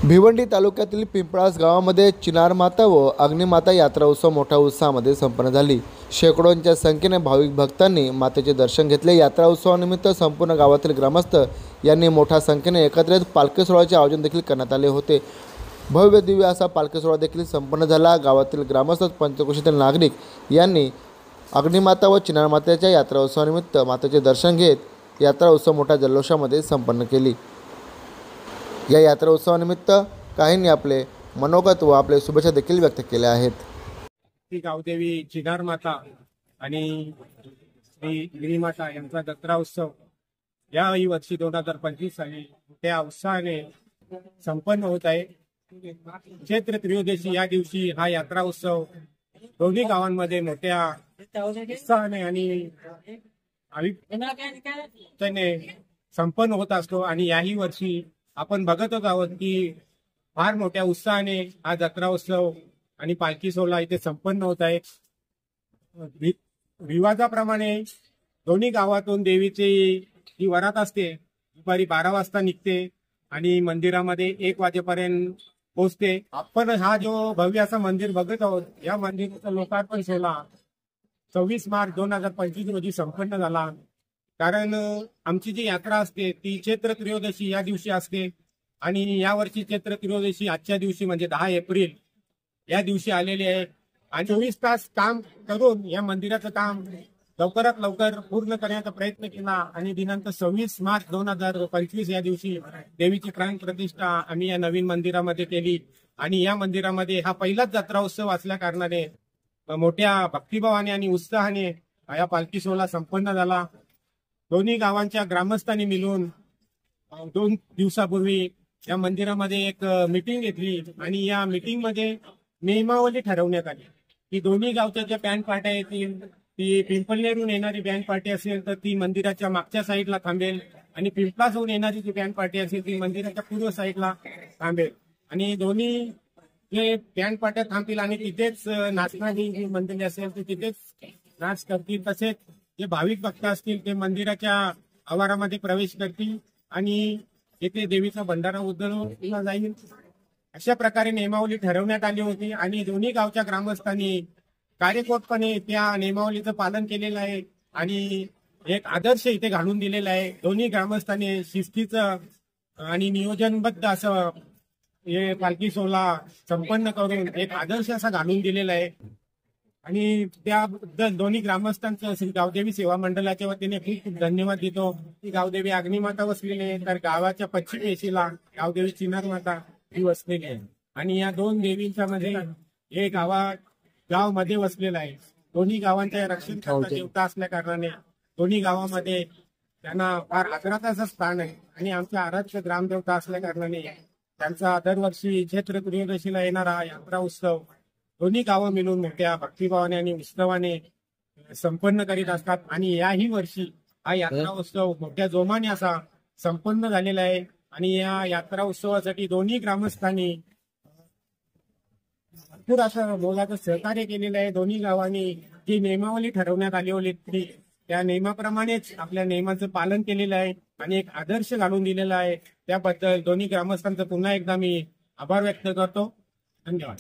भिवंडी तालुक्यातील पिंपळास गावामध्ये चिनार माता व अग्निमाता यात्रा उत्सव मोठ्या उत्साहामध्ये संपन्न झाली। शेकडोंच्या संख्येने भाविक भक्तांनी मातेचे दर्शन घेतले। यात्रा उत्सवानिमित्त संपूर्ण गावातील ग्रामस्थ यांनी मोठ्या संख्येने एकत्रित पालखी सोहळ्याचे आयोजन देखील करण्यात आले होते। भव्य दिव्य असा पालखी सोहळा देखील संपन्न झाला। गावातील ग्रामस्थ पंचक्रोशीतील नागरिक यांनी अग्निमाता व चिनार मातेच्या यात्रा उत्सवानिमित्त मातेचे दर्शन घेत यात्रा उत्सव मोठ्या जल्लोषामध्ये संपन्न केली। या यात्रा उत्सवानिमित्त काहींनी आपले मनोगत व आपले शुभेच्छा देखील व्यक्त केल्या आहेत। ती गावदेवी चिनार माता आणि श्री गिरीमाता यांचा जत्रा उत्सव याही वर्षी 2025 साली मोठ्या उत्साहाने संपन्न होत आहे। चैत्र त्रयोदशी या दिवशी हा यात्रा उत्सव दोन्ही गावांमध्ये मोठ्या उत्साहाने आणि आविष्याने संपन्न होत असतो आणि याही वर्षी आपण बघतच आहोत की फार मोठ्या उत्साहाने हा जत्रा उत्सव आणि पालखी सोहळा इथे संपन्न होत आहे। रिवाजाप्रमाणे दोन्ही गावातून देवीची जी वरात असते दुपारी 12 वाजता निघते आणि मंदिरामध्ये 1 वाजेपर्यंत पोहोचते। आपण हा जो भव्य असा मंदिर बघत आहोत, या मंदिराचा लोकार्पण सोहळा 26 मार्च 2025 रोजी संपन्न झाला। कारण आमची जी यात्रा असते ती चैत्र त्रयोदशी या दिवशी असते आणि यावर्षी चैत्र त्रयोदशी आजच्या दिवशी म्हणजे 10 एप्रिल या दिवशी आलेली आहे आणि 24 तास काम करून या मंदिराचं काम लवकरात लवकर पूर्ण करण्याचा प्रयत्न केला आणि दिनांक 26 मार्च 2025 या दिवशी देवीची प्राण प्रतिष्ठा आम्ही या नवीन मंदिरामध्ये केली आणि या मंदिरामध्ये हा पहिलाच जत्रा उत्सव असल्या कारणाने मोठ्या भक्तिभावाने आणि उत्साहाने हा पालखी सोहळा संपन्न झाला। दोन्ही गावांच्या ग्रामस्थांनी मिळून 2 दिवसापूर्वी या मंदिरामध्ये एक मीटिंग घेतली आणि या मीटिंग मध्ये नियमावली ठरवण्यात आली की दोन्ही गावच्या ज्या बँड पार्ट्या येतील ती पिंपळनेरहून येणारी बँड पार्टी असेल तर ती मंदिराच्या मागच्या साईडला थांबेल आणि पिंपळासहून येणारी जी बँड पार्टी असेल ती मंदिराच्या पूर्व साईडला थांबेल आणि दोन्ही जे बँड पार्ट्या थांबतील आणि तिथेच नाचणारी जी मंडळी असेल ती तिथेच नाच करतील। तसेच जे भाविक भक्त असतील ते मंदिराच्या आवारामध्ये प्रवेश करतील आणि येथे देवीचा भंडारा उधळला जाईल। अशा प्रकारे नियमावली ठरवण्यात आली होती आणि दोन्ही गावच्या ग्रामस्थांनी कार्यक्षमपणे त्या नियमावलीचं पालन केलेलं आहे आणि एक आदर्श इथे घालून दिलेला आहे। दोन्ही ग्रामस्थांनी शिस्तीचं आणि नियोजनबद्ध असं हे पालखी सोहळा संपन्न करून एक आदर्श असा घालून दिलेला आहे आणि त्याबद्दल दोन्ही ग्रामस्थांचं श्री गावदेवी सेवा मंडळाच्या वतीने खूप खूप धन्यवाद देतो। ही गावदेवी अग्निमाता वसलेली आहे तर गावाच्या पश्चिम दिशेला गावदेवी चिनार माता ही वसलेली आहे आणि या 2 देवींच्या मध्ये हे गाव मध्ये वसलेलं आहे। दोन्ही गावांच्या रक्षणकर्ता देवता असल्या कारणाने दोन्ही गावामध्ये त्यांना फार आदराचं असं स्थान आहे आणि आमच्या आराध्य ग्रामदेवता असल्या कारणाने त्यांचा दरवर्षी चैत्र त्रयोदशीला येणारा यात्रा उत्सव दोन्ही गावं मिळून मोठ्या भक्तिभावाने आणि उत्सवाने संपन्न करीत असतात आणि याही वर्षी हा यात्रा उत्सव मोठ्या जोमाने असा संपन्न झालेला आहे आणि या यात्रा उत्सवासाठी दोन्ही ग्रामस्थांनी भरपूर असं मोलाचं सहकार्य केलेलं आहे। दोन्ही गावांनी जी नियमावली ठरवण्यात आली होती त्या नियमाप्रमाणेच आपल्या नियमाचं पालन केलेलं आहे आणि एक आदर्श घालून दिलेला आहे। त्याबद्दल दोन्ही ग्रामस्थांचं पुन्हा एकदा मी आभार व्यक्त करतो। धन्यवाद।